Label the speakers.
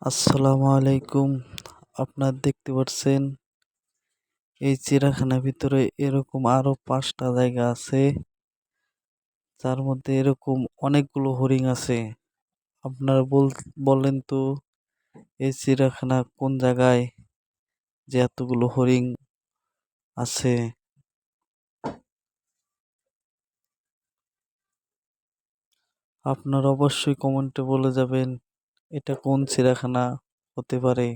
Speaker 1: আসসালামু আলাইকুম। আপনার দেখতে পাচ্ছেন এই চিড়িয়াখানার ভিতরে এরকম আরো ৫টা জায়গা আছে। যার মধ্যে এরকম অনেকগুলো হরিণ আছে। আপনারা বলেন তো এই চিড়িয়াখানা কোন জায়গায় যে এতগুলো হরিণ আছে? আপনারা অবশ্যই কমেন্টে বলে যাবেন এটা কোন চিড়িয়াখানা হতে পারে।